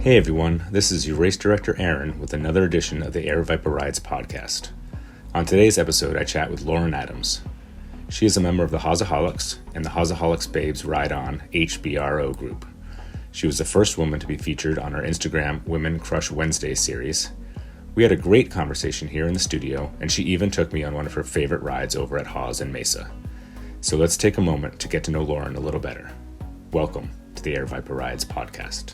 Hey everyone, this is your race director Aaron with another edition of the Aravaipa Rides podcast. On today's episode, I chat with Lauren Adams. She is a member of the Haas and the Haas Babes Ride On HBRO group. She was the first woman to be featured on our Instagram Women Crush Wednesday series. We had a great conversation here in the studio, and she even took me on one of her favorite rides over at Haas in Mesa. So let's take a moment to get to know Lauren a little better. Welcome to the Aravaipa Rides podcast.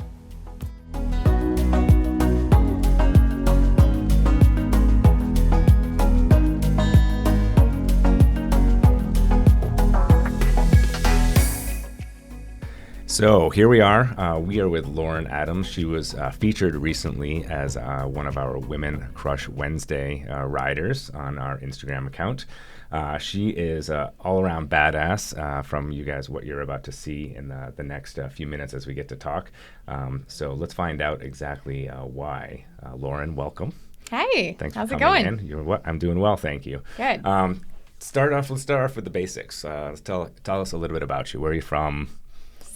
So here we are. We are with Lauren Adams. She was featured recently as one of our Women Crush Wednesday riders on our Instagram account. She is all-around badass from you guys, what you're about to see in the next few minutes as we get to talk. So let's find out exactly why. Lauren, welcome. Hey, thanks how's for it coming going? in. Let's start off with the basics. Tell us a little bit about you. Where are you from?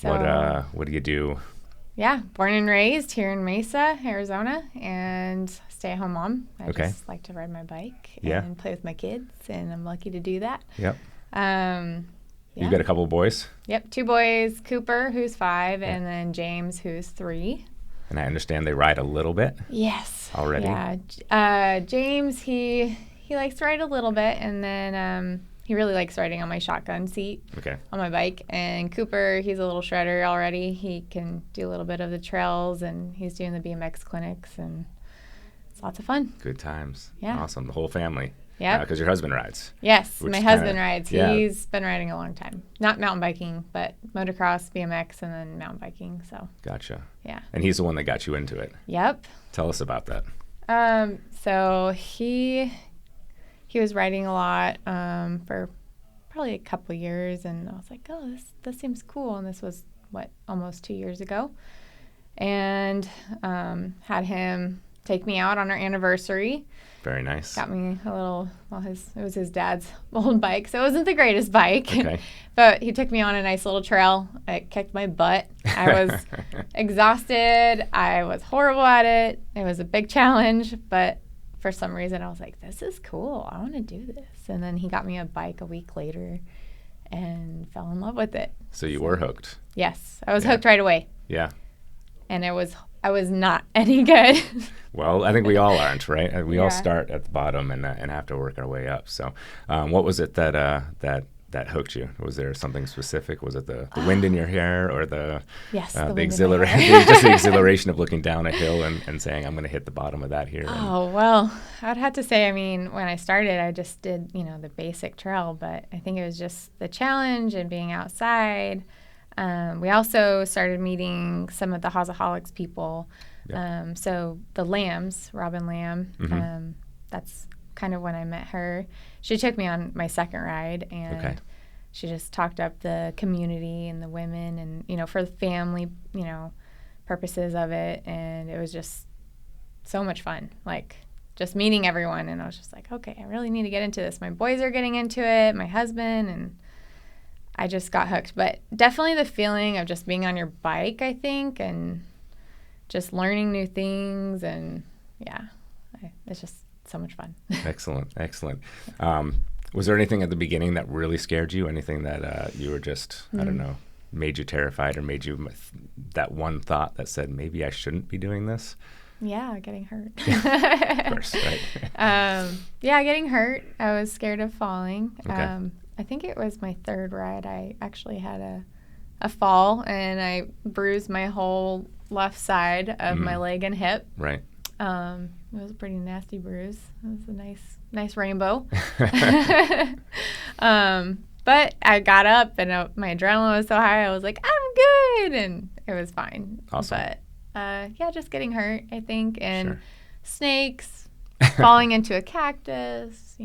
What do you do? Yeah, born and raised here in Mesa, Arizona, and stay-at-home mom. I just like to ride my bike and play with my kids, and I'm lucky to do that. Yep. You've got a couple of boys? Yep, 2 boys, Cooper, who's 5, and then James, who's 3. And I understand they ride a little bit? Yes. Already? Yeah. James, he likes to ride a little bit, and then he really likes riding on my shotgun seat on my bike. And Cooper, he's a little shredder already. He can do a little bit of the trails, and he's doing the BMX clinics, and it's lots of fun. Good times. Yeah. Awesome. The whole family. Yeah. Because your husband rides. Yes, my husband rides. Yeah. He's been riding a long time. Not mountain biking, but motocross, BMX, and then mountain biking. So. Gotcha. Yeah. And he's the one that got you into it. Yep. Tell us about that. So he was riding a lot for probably a couple years, and I was like, oh, this seems cool. And this was, almost 2 years ago. And had him take me out on our anniversary. Very nice. Got me a little, it was his dad's old bike, so it wasn't the greatest bike. Okay. But he took me on a nice little trail. It kicked my butt. I was exhausted. I was horrible at it. It was a big challenge, but for some reason, I was like, this is cool. I want to do this. And then he got me a bike a week later and fell in love with it. So you were hooked. Yes. I was hooked right away. Yeah. And I was not any good. Well, I think we all aren't, right? We all start at the bottom and have to work our way up. So what was it that hooked you? Was there something specific? Was it the wind in your hair or the exhilaration of looking down a hill and saying, I'm going to hit the bottom of that here? Oh, well, I'd have to say, when I started, I just did, the basic trail, but I think it was just the challenge and being outside. We also started meeting some of the Haasaholics people. Yep. So the Lambs, Robin Lamb, that's kind of when I met her. She took me on my second ride, and she just talked up the community and the women and, for the family, purposes of it. And it was just so much fun, just meeting everyone. And I was just like, okay, I really need to get into this. My boys are getting into it, my husband, and I just got hooked. But definitely the feeling of just being on your bike, I think, and just learning new things. And, it's just so much fun. Excellent. Was there anything at the beginning that really scared you? Anything that you were just, I don't know, made you terrified or made you that one thought that said, maybe I shouldn't be doing this? Yeah, getting hurt. Of course, right. Getting hurt. I was scared of falling. Okay. I think it was my third ride. I actually had a fall, and I bruised my whole left side of my leg and hip. Right. It was a pretty nasty bruise. It was a nice rainbow. But I got up, and my adrenaline was so high. I was like, I'm good, and it was fine. Awesome. But just getting hurt, I think, and snakes, falling into a cactus,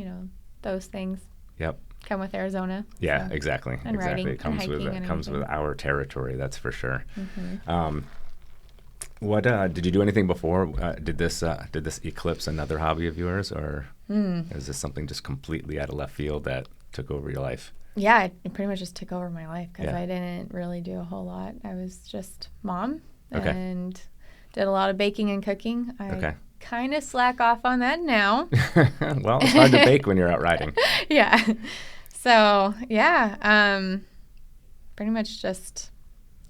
those things. Yep. Come with Arizona. Yeah, so. exactly. And riding, it comes with our territory, that's for sure. Mm-hmm. What did you do anything before? Did this eclipse another hobby of yours, or is this something just completely out of left field that took over your life? Yeah, it pretty much just took over my life because I didn't really do a whole lot. I was just mom and Did a lot of baking and cooking. Okay. Kind of slack off on that now. Well, it's hard to bake when you're out riding. Yeah. So, yeah, pretty much just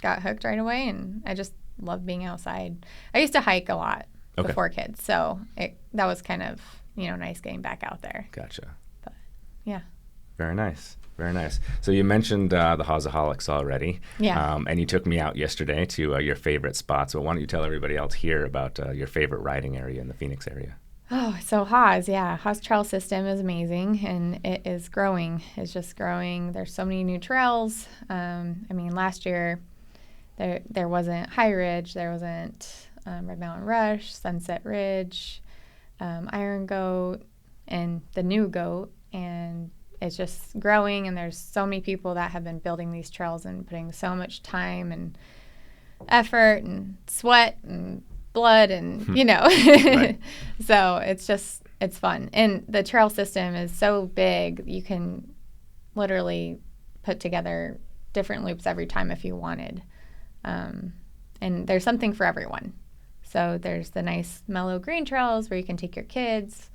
got hooked right away, and I just love being outside. I used to hike a lot before kids, so that was kind of, nice getting back out there. Gotcha. But, yeah. Very nice. Very nice. So you mentioned the Haasaholics already. Yeah. And you took me out yesterday to your favorite spots. So why don't you tell everybody else here about your favorite riding area in the Phoenix area? Oh, so Haas trail system is amazing, and it is growing. It's just growing. There's so many new trails. Last year there wasn't High Ridge, there wasn't Red Mountain Rush, Sunset Ridge, Iron Goat, and the new Goat, and it's just growing, and there's so many people that have been building these trails and putting so much time and effort and sweat and blood and, Right. So it's fun. And the trail system is so big, you can literally put together different loops every time if you wanted. And there's something for everyone. So there's the nice mellow green trails where you can take your kids.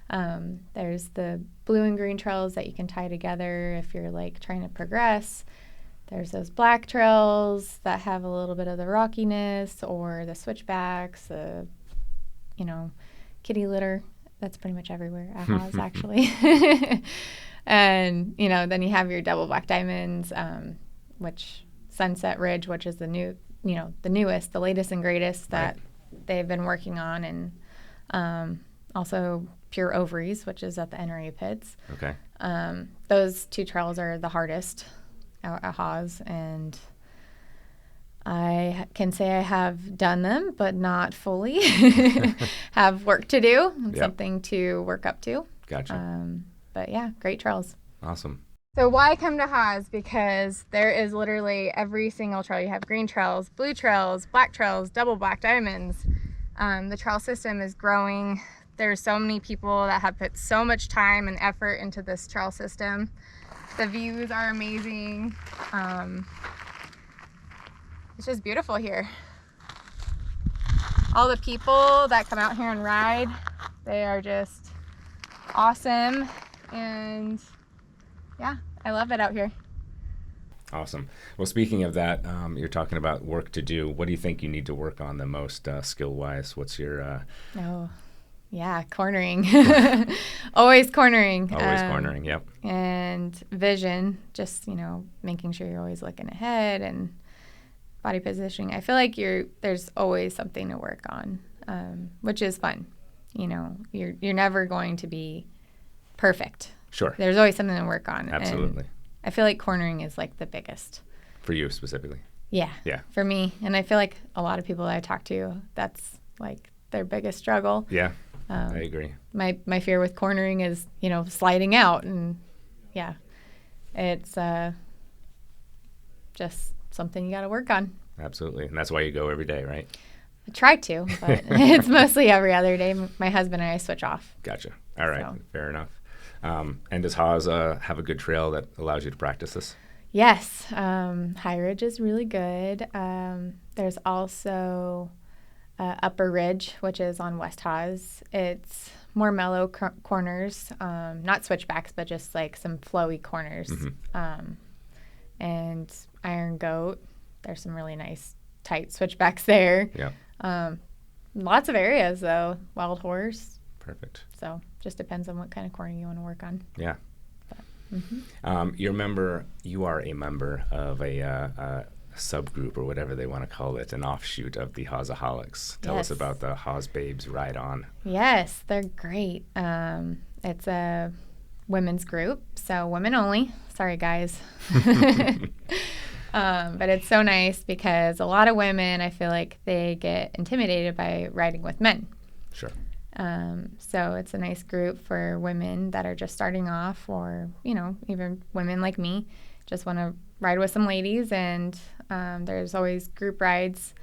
There's the blue and green trails that you can tie together if you're like trying to progress. There's those black trails that have a little bit of the rockiness, or the switchbacks, kitty litter. That's pretty much everywhere at Haas, actually. And, then you have your double black diamonds, which Sunset Ridge, which is the new, the newest, the latest and greatest that they've been working on. And also Pure Ovaries, which is at the NRA pits. Okay. Those two trails are the hardest out at Haas, and I can say I have done them, but not fully. Have work to do, and something to work up to. Gotcha. But yeah, great trails. Awesome. So why come to Haas? Because there is literally every single trail. You have green trails, blue trails, black trails, double black diamonds. The trail system is growing. There's so many people that have put so much time and effort into this trail system. The views are amazing. It's just beautiful here. All the people that come out here and ride, they are just awesome. And yeah, I love it out here. Awesome. Well, speaking of that, you're talking about work to do. What do you think you need to work on the most skill-wise? What's your... cornering. Always cornering. Always cornering, yep. And vision, just, making sure you're always looking ahead, and body positioning. I feel like there's always something to work on, which is fun. You're never going to be perfect. Sure. There's always something to work on. Absolutely. And I feel like cornering is like the biggest. For you specifically? Yeah. Yeah. For me. And I feel like a lot of people that I talk to, that's like their biggest struggle. Yeah. I agree. My fear with cornering is, sliding out, and yeah, it's just something you got to work on. Absolutely. And that's why you go every day, right? I try to, but it's mostly every other day. My husband and I switch off. Gotcha. All right. So. Fair enough. And does Haas have a good trail that allows you to practice this? Yes. High Ridge is really good. There's also Upper Ridge, which is on West Haas. It's more mellow corners, not switchbacks, but just like some flowy corners. Mm-hmm. And Iron Goat, there's some really nice tight switchbacks there. Yeah. Lots of areas though. Wild Horse. Perfect. So just depends on what kind of corner you want to work on. Yeah. But, mm-hmm. You are a member of a subgroup, or whatever they want to call it, an offshoot of the Haasaholics. Tell us about the Haas Babes Ride On. Yes, they're great. It's a women's group, so women only. Sorry, guys. But it's so nice because a lot of women, I feel like they get intimidated by riding with men. Sure. So it's a nice group for women that are just starting off, or, even women like me just want to ride with some ladies, and there's always group rides.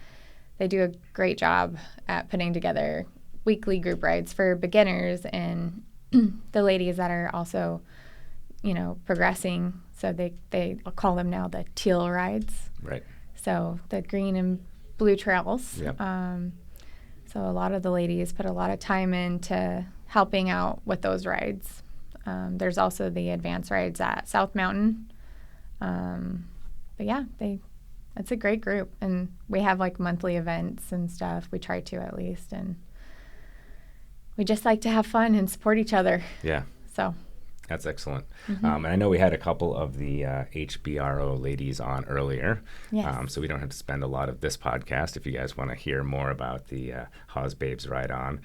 They do a great job at putting together weekly group rides for beginners and the ladies that are also, progressing. So they call them now the teal rides. Right. So the green and blue trails. Yep. So a lot of the ladies put a lot of time into helping out with those rides. There's also the advanced rides at South Mountain. But yeah, it's a great group. And we have like monthly events and stuff. We try to at least. And we just like to have fun and support each other. Yeah. So. That's excellent. And I know we had a couple of the HBRO ladies on earlier, Yes. So we don't have to spend a lot of this podcast. If you guys want to hear more about the Haas Babes Ride On,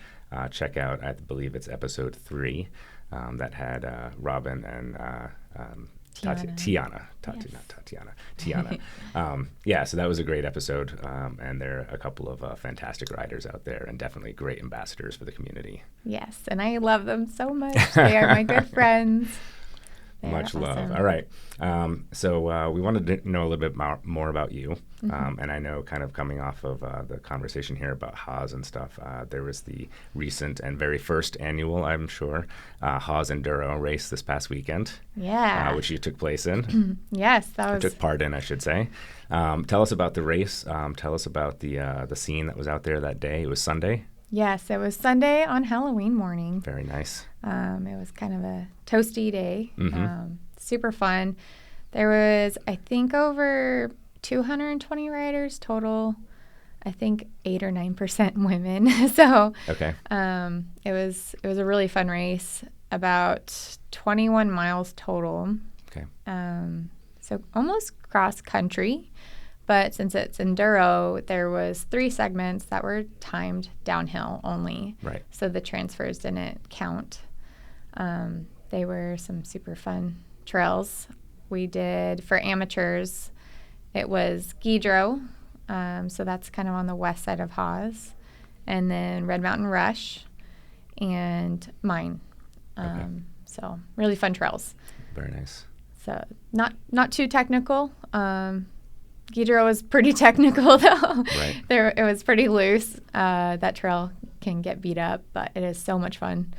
check out, I believe it's episode 3 that had Robin and Tiana. So that was a great episode, and there are a couple of fantastic riders out there and definitely great ambassadors for the community. Yes, and I love them so much. They are my good friends. Much love. All right. So we wanted to know a little bit more about you. And I know kind of coming off of the conversation here about Haas and stuff, there was the recent and very first annual, I'm sure, Haas Enduro race this past weekend. Yeah. Which you took place in. Yes, that was. Took part in, I should say. Tell us about the race. Tell us about the scene that was out there that day. It was Sunday. Yes, it was Sunday on Halloween morning. Very nice. It was kind of a toasty day. Super fun. There was, I think, over 220 riders total. I think 8 or 9% women. So okay. It was a really fun race. About 21 miles total. Okay. So almost cross country. But since it's enduro, there was 3 segments that were timed downhill only. Right. So the transfers didn't count. They were some super fun trails. We did, for amateurs, it was Guidro. So that's kind of on the west side of Haas. And then Red Mountain Rush and mine. So really fun trails. Very nice. So not too technical. Guidro was pretty technical, though. Right. It was pretty loose. That trail can get beat up, but it is so much fun.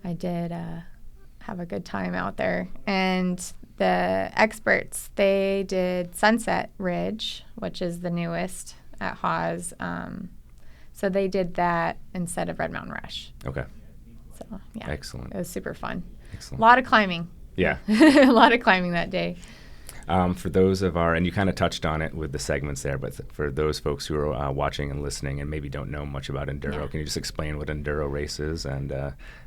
I did have a good time out there. And the experts, they did Sunset Ridge, which is the newest at Haas. So they did that instead of Red Mountain Rush. Okay. So, yeah. Excellent. It was super fun. Excellent. A lot of climbing. Yeah. A lot of climbing that day. For those of and you kind of touched on it with the segments there, but for those folks who are watching and listening and maybe don't know much about Enduro, can you just explain what Enduro race is and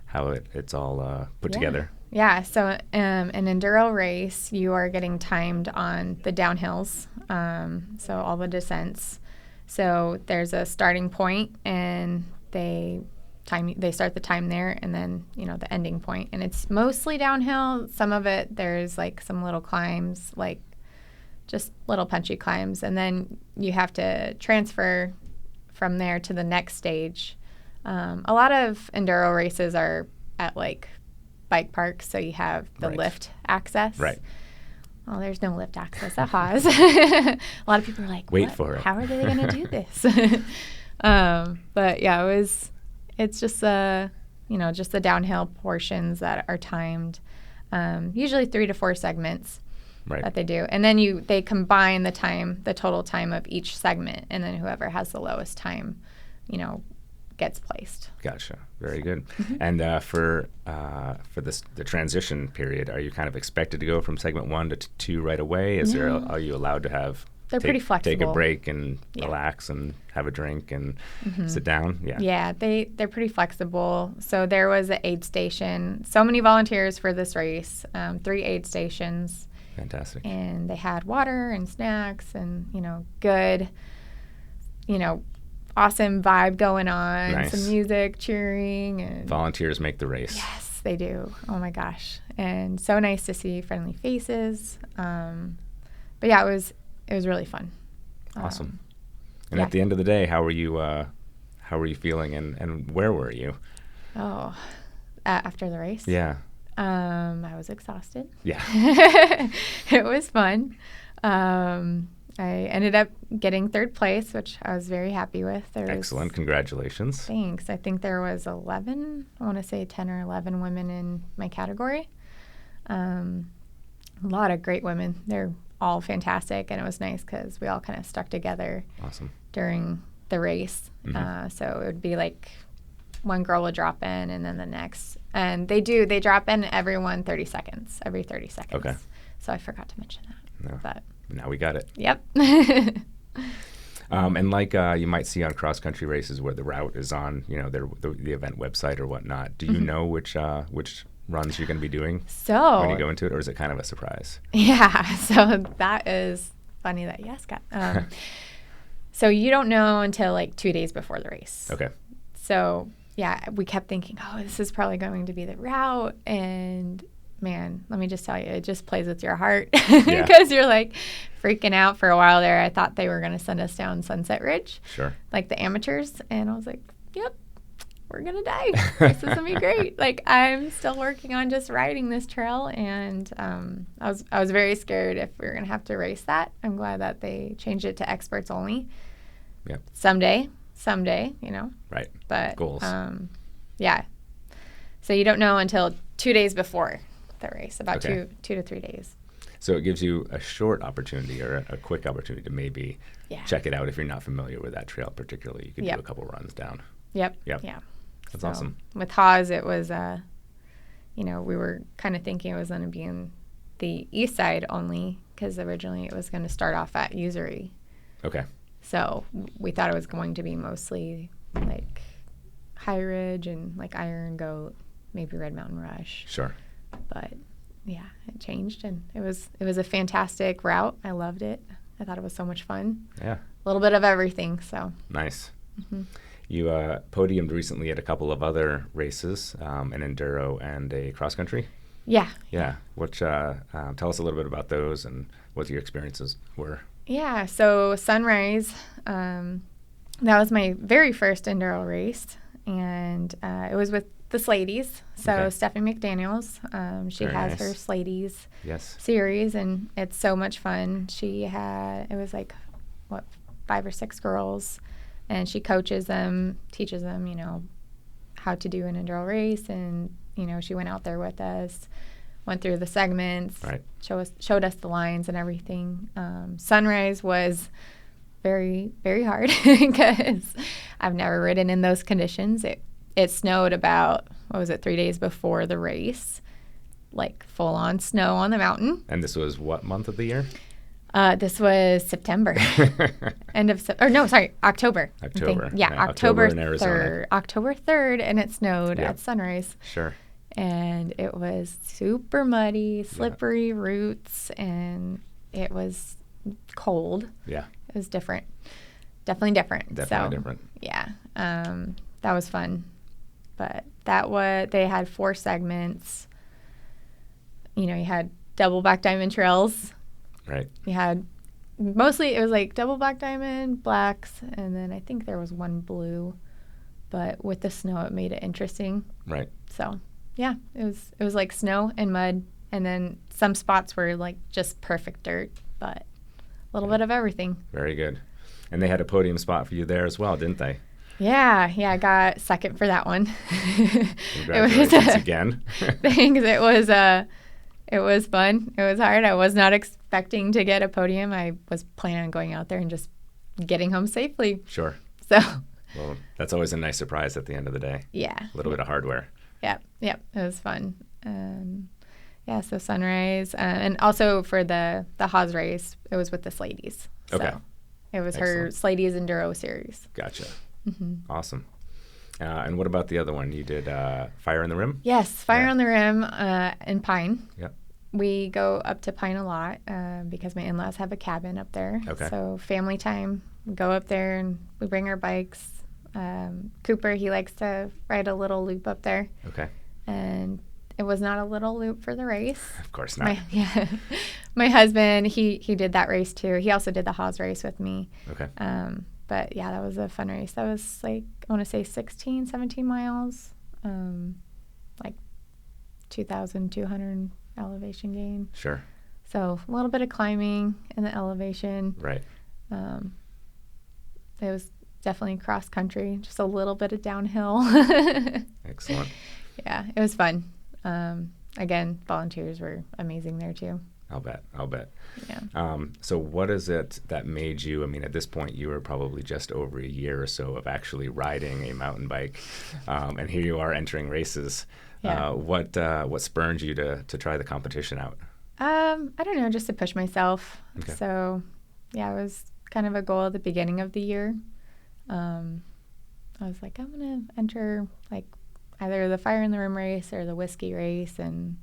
how it's all put together? Yeah, so an Enduro race, you are getting timed on the downhills, so all the descents. So there's a starting point, and they start the time there, and then the ending point, and it's mostly downhill. Some of it there's like some little climbs, like just little punchy climbs, and then you have to transfer from there to the next stage. A lot of enduro races are at like bike parks, so you have the lift access. Right. Well, there's no lift access at Haas. A lot of people are like, wait for it. How are they going to do this? But yeah, it's just just the downhill portions that are timed, usually 3 to 4 segments that they do. And then they combine the total time of each segment, and then whoever has the lowest time, gets placed. Gotcha. Very good. And for the transition period, are you kind of expected to go from segment 1 to 2 right away? Are you allowed to have They're pretty flexible. Take a break and relax and have a drink and sit down? Yeah, they're pretty flexible. So there was an aid station. So many volunteers for this race, 3 aid stations. Fantastic. And they had water and snacks and, good, awesome vibe going on. Nice. Some music, cheering. And volunteers make the race. Yes, they do. Oh, my gosh. And so nice to see friendly faces. But yeah, it was really fun. Awesome. And at the end of the day, how were you feeling and where were you? Oh, after the race? Yeah. I was exhausted. Yeah. It was fun. I ended up getting 3rd place, which I was very happy with. Excellent. Congratulations. Thanks. I think there was 11, I want to say 10 or 11 women in my category. A lot of great women. They're all fantastic, and it was nice because we all kind of stuck together. Awesome. During the race. So it would be like one girl would drop in and then the next. And they drop in every 30 seconds. Okay. So I forgot to mention that. No. But Now we got it. Yep. And like you might see on cross-country races where the route is on, the event website or whatnot, do you know which runs you're going to be doing when you go into it, or is it kind of a surprise? Yeah, so that is funny that you asked that. So you don't know until like 2 days before the race. Okay. So, yeah, we kept thinking, this is probably going to be the route. And, man, let me just tell you, it just plays with your heart because you're like freaking out for a while there. I thought they were going to send us down Sunset Ridge, like the amateurs. And I was like, yep, we're going to die. This is going to be great. Like, I'm still working on just riding this trail. And I was very scared if we were going to have to race that. I'm glad that they changed it to experts only. Yep. Someday, Right. But goals. Yeah. So you don't know until 2 days before the race, about 2 to 3 days. So it gives you a short opportunity or a quick opportunity to maybe check it out if you're not familiar with that trail particularly. You could do a couple runs down. Yep. Yeah. That's awesome. With Haas, it was, we were kind of thinking it was going to be in the east side only because originally it was going to start off at Usury. Okay. So we thought it was going to be mostly like High Ridge and like Iron Goat, maybe Red Mountain Rush. Sure. But yeah, it changed and it was a fantastic route. I loved it. I thought it was so much fun. Yeah. A little bit of everything. So nice. You podiumed recently at a couple of other races, an enduro and a cross country. Yeah. Yeah. Which tell us a little bit about those and what your experiences were. Yeah, so Sunrise, that was my very first enduro race, and it was with the Sladies. So Stephanie McDaniels, she Very has nice. her Sladies Yes. series, and it's so much fun. It was like, 5 or 6 girls, and she coaches them, teaches them, how to do an enduro race, and, she went out there with us. Went through the segments, showed us the lines and everything. Sunrise was very, very hard because I've never ridden in those conditions. It snowed about, 3 days before the race, like full-on snow on the mountain. And this was what month of the year? This was September. October. October. Yeah, October in Arizona. 3rd. October 3rd, and it snowed at Sunrise. Sure. And it was super muddy, slippery roots, and it was cold. Yeah. It was different. Definitely different. Definitely different. Yeah. That was fun. But they had 4 segments. You had double black diamond trails. Right. You had, mostly it was like double black diamond, blacks, and then I think there was one blue. But with the snow, it made it interesting. Right. So... yeah, it was like snow and mud, and then some spots were like just perfect dirt, but a little bit of everything. Very good. And they had a podium spot for you there as well, didn't they? Yeah, I got second for that one. Congratulations again. Thanks. It was fun. It was hard. I was not expecting to get a podium. I was planning on going out there and just getting home safely. Sure. So. Well, that's always a nice surprise at the end of the day. Yeah. A little bit of hardware. Yep. It was fun. So Sunrise. And also for the Haas race, it was with the Sladies. Okay. So it was Excellent. her Sladies Enduro series. Gotcha. Awesome. And what about the other one? You did Fire in the Rim? Yes, Fire on the Rim in Pine. Yep. We go up to Pine a lot because my in-laws have a cabin up there. Okay. So family time, we go up there and we bring our bikes. Cooper, he likes to ride a little loop up there. Okay. And it was not a little loop for the race. Of course not. My husband, he did that race too. He also did the Haas race with me. Okay. But yeah, that was a fun race. That was like, I want to say 16, 17 miles, like 2,200 elevation gain. Sure. So a little bit of climbing in the elevation. Right. It was definitely cross country, just a little bit of downhill. Excellent. Yeah, it was fun. Again, volunteers were amazing there too. I'll bet. Yeah. So what is it that made you, I mean, at this point, you were probably just over a year or so of actually riding a mountain bike, and here you are entering races. Yeah. What spurred you to try the competition out? I don't know, just to push myself. Okay. So, yeah, it was kind of a goal at the beginning of the year. I was like, I'm going to enter like either the Fire in the Rim race or the whiskey race. And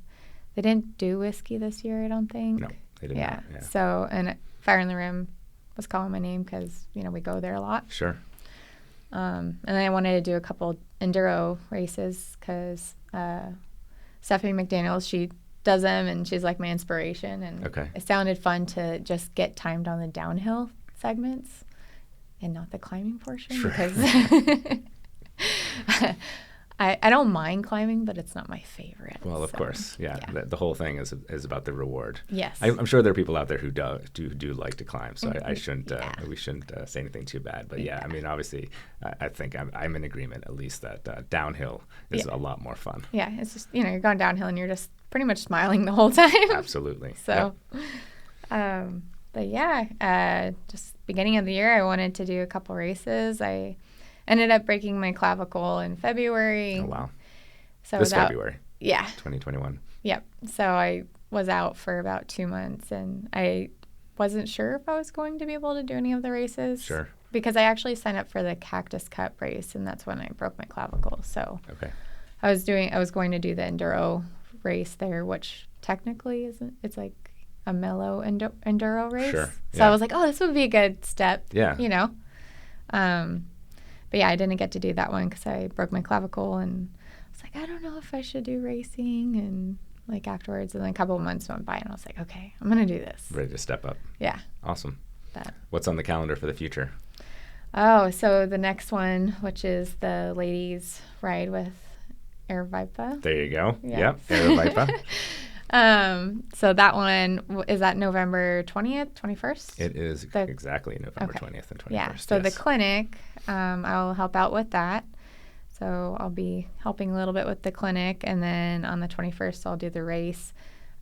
they didn't do whiskey this year, I don't think. No, they did not. Yeah. So, and Fire in the Rim was calling my name because, we go there a lot. Sure. And then I wanted to do a couple Enduro races because Stephanie McDaniels, she does them and she's like my inspiration. And It sounded fun to just get timed on the downhill segments and not the climbing portion. Sure. Because I don't mind climbing, but it's not my favorite. Well, of course, yeah. The whole thing is about the reward. Yes. I'm sure there are people out there who do like to climb, so I shouldn't we shouldn't say anything too bad. But I mean, obviously, I think I'm in agreement at least that downhill is a lot more fun. Yeah, it's just you're going downhill and you're just pretty much smiling the whole time. Absolutely. So, but yeah, just beginning of the year, I wanted to do a couple races. I ended up breaking my clavicle in February. Oh, wow. So this February. Yeah. 2021. Yep. So I was out for about 2 months, and I wasn't sure if I was going to be able to do any of the races. Sure. Because I actually signed up for the Cactus Cup race, and that's when I broke my clavicle. So I was going to do the Enduro race there, which technically isn't. It's like a mellow Enduro race. Sure. So I was like, oh, this would be a good step. Yeah. But yeah, I didn't get to do that one because I broke my clavicle, and I was like, I don't know if I should do racing. And like afterwards, and then a couple of months went by, and I was like, okay, I'm gonna do this. Ready to step up. Yeah. Awesome. What's on the calendar for the future? Oh, so the next one, which is the ladies ride with Aravaipa. There you go. Yeah. Yep. Aravaipa. So that one is at November 20th, 21st? It is exactly November 20th and 21st. Yeah. So the clinic, I'll help out with that. So I'll be helping a little bit with the clinic, and then on the 21st, I'll do the race.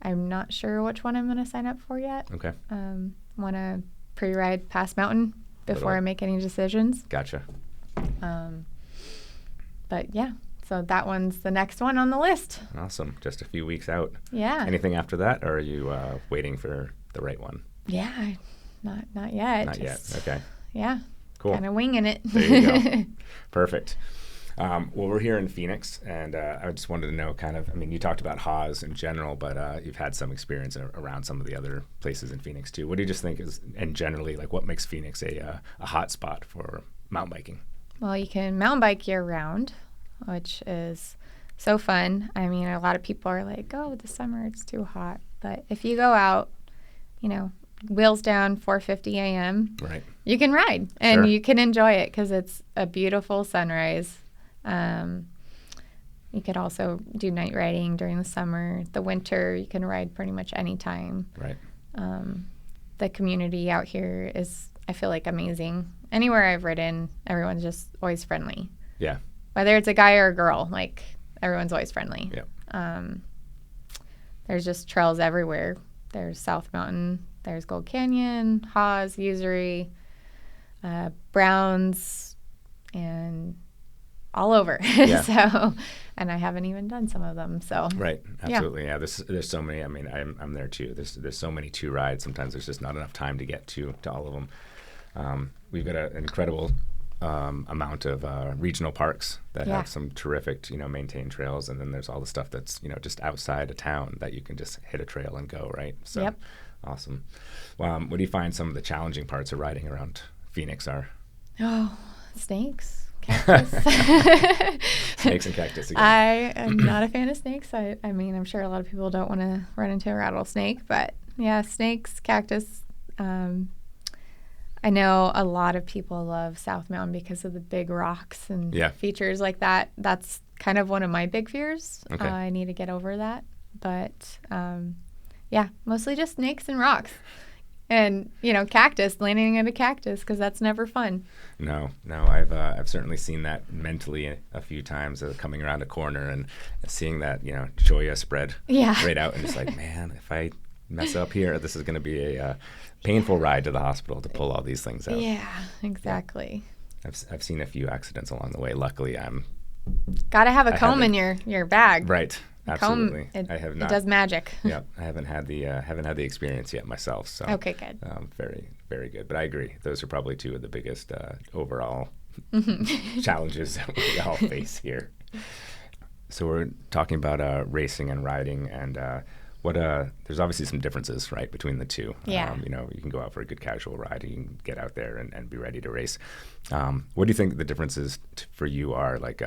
I'm not sure which one I'm going to sign up for yet. Okay. Want to pre-ride Pass Mountain before I make any decisions. Gotcha. But yeah. So that one's the next one on the list. Awesome. Just a few weeks out. Yeah. Anything after that, or are you waiting for the right one? Yeah, not yet. Not yet. Okay. Yeah. Cool. Kind of winging it. There you go. Perfect. Well, we're here in Phoenix, and I just wanted to know you talked about Haas in general, but you've had some experience around some of the other places in Phoenix too. What do you just think is, and generally, like what makes Phoenix a hot spot for mountain biking? Well, you can mountain bike year round, which is so fun. I mean, a lot of people are like, oh, the summer it's too hot. But if you go out, wheels down, 4:50 a.m., right, you can ride and you can enjoy it because it's a beautiful sunrise. You could also do night riding during the summer. The winter, you can ride pretty much any time. Right. The community out here is, I feel like, amazing. Anywhere I've ridden, everyone's just always friendly. Yeah. Whether it's a guy or a girl, like everyone's always friendly. Yeah. There's just trails everywhere. There's South Mountain, there's Gold Canyon, Haas, Usury, Browns, and all over. Yeah. And I haven't even done some of them. So right, absolutely. Yeah. There's so many. I mean, I'm there too. There's so many to ride. Sometimes there's just not enough time to get to all of them. We've got an incredible amount of regional parks that have some terrific, maintained trails, and then there's all the stuff that's just outside of town that you can just hit a trail and go, right? So awesome. What do you find some of the challenging parts of riding around Phoenix are? Oh, snakes, cactus. Snakes and cactus again. I am not a fan of snakes. I mean, I'm sure a lot of people don't want to run into a rattlesnake, but yeah, snakes, cactus. I know a lot of people love South Mountain because of the big rocks and features like that. That's kind of one of my big fears. Okay. I need to get over that. But, mostly just snakes and rocks. And, cactus, landing in a cactus, because that's never fun. No, I've certainly seen that mentally a few times, coming around a corner and seeing that, Joya spread right out, and just like, man, if I mess up here. This is going to be a painful ride to the hospital to pull all these things out. Yeah, exactly. I've seen a few accidents along the way. Luckily, Gotta have a comb in your bag. Right. Absolutely. Comb, I have not. It does magic. Yeah, I haven't had the experience yet myself. So okay, good. Very, very good. But I agree. Those are probably two of the biggest overall challenges that we all face here. So we're talking about racing and riding, and there's obviously some differences, right, between the two. Yeah. You can go out for a good casual ride, you can get out there and be ready to race. What do you think the differences for you are, like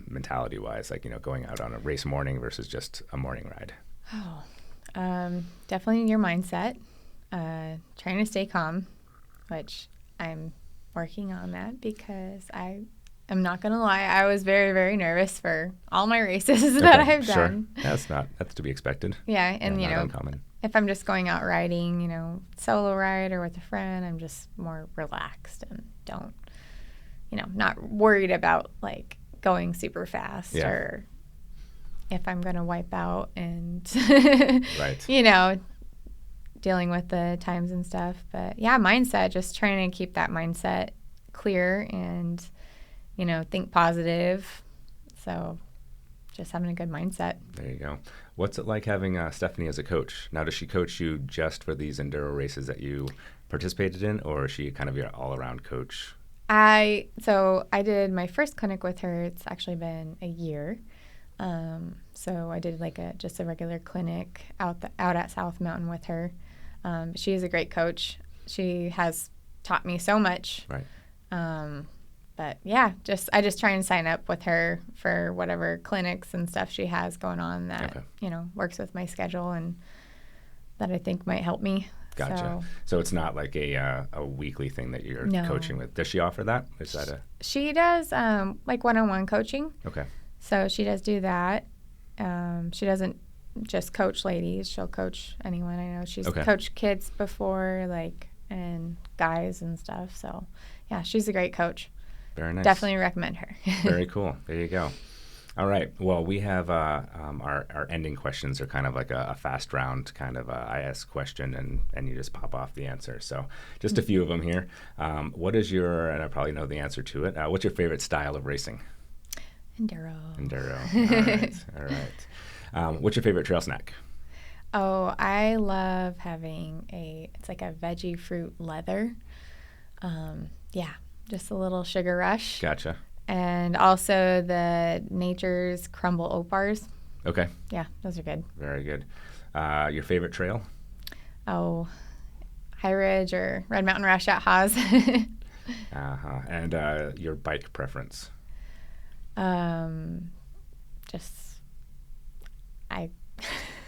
mentality-wise, like, going out on a race morning versus just a morning ride? Definitely your mindset. Trying to stay calm, which I'm working on that because I'm not going to lie, I was very, very nervous for all my races that I've done. That's to be expected. Yeah, and not uncommon. If I'm just going out riding, solo ride or with a friend, I'm just more relaxed and not worried about like going super fast or if I'm going to wipe out and, right. Dealing with the times and stuff. But yeah, mindset, just trying to keep that mindset clear and think positive. So just having a good mindset. There you go. What's it like having Stephanie as a coach? Now, does she coach you just for these enduro races that you participated in, or is she kind of your all-around coach? So I did my first clinic with her. It's actually been a year. So I did like just a regular clinic out at South Mountain with her. She is a great coach. She has taught me so much. Right. But yeah, I just try and sign up with her for whatever clinics and stuff she has going on that, works with my schedule and that I think might help me. Gotcha. So it's not like a weekly thing that you're coaching with. Does she offer that? Is that She does like one-on-one coaching. Okay. So she does do that. She doesn't just coach ladies. She'll coach anyone. I know she's coached kids before, and guys and stuff. So yeah, she's a great coach. Very nice. Definitely recommend her. Very cool. There you go. All right. Well, we have our ending questions are kind of like a fast round kind of I ask question and you just pop off the answer. So just a few of them here. What is and I probably know the answer to it, what's your favorite style of racing? Enduro. All right. What's your favorite trail snack? Oh, I love having it's like a veggie fruit leather. Just a little sugar rush. Gotcha. And also the Nature's Crumble Oat Bars. Okay. Yeah, those are good. Very good. Your favorite trail? Oh, High Ridge or Red Mountain Rush at Haas. And your bike preference?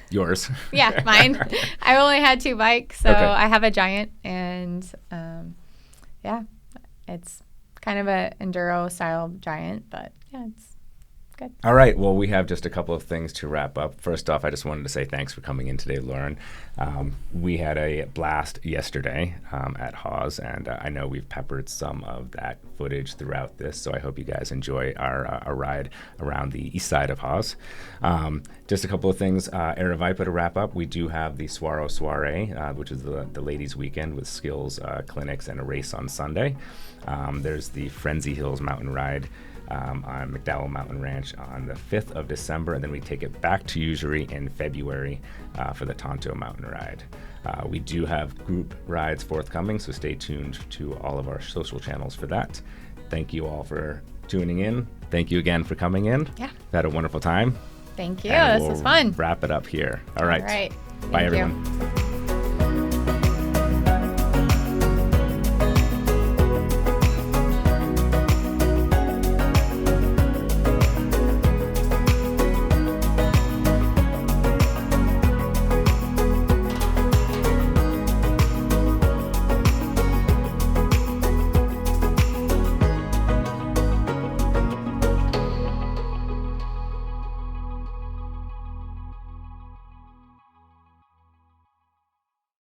Yours? Yeah, mine. I only had 2 bikes, so I have a Giant, and it's kind of a enduro style Giant, but yeah, it's good. All right. Well, we have just a couple of things to wrap up. First off, I just wanted to say thanks for coming in today, Lauren. We had a blast yesterday at Haas, and I know we've peppered some of that footage throughout this, so I hope you guys enjoy our ride around the east side of Haas. Just a couple of things. Aravaipa to wrap up. We do have the Swaro Soiree, which is the ladies' weekend with skills clinics and a race on Sunday. There's the Frenzy Hills Mountain Ride on McDowell Mountain Ranch on the 5th of December, and then we take it back to Usury in February for the Tonto Mountain Ride. We do have group rides forthcoming, so stay tuned to all of our social channels for that. Thank you all for tuning in. Thank you again for coming in. Yeah. Had a wonderful time. Thank you. And this was fun. Wrap it up here. All right. All right. Bye, Thank everyone. you.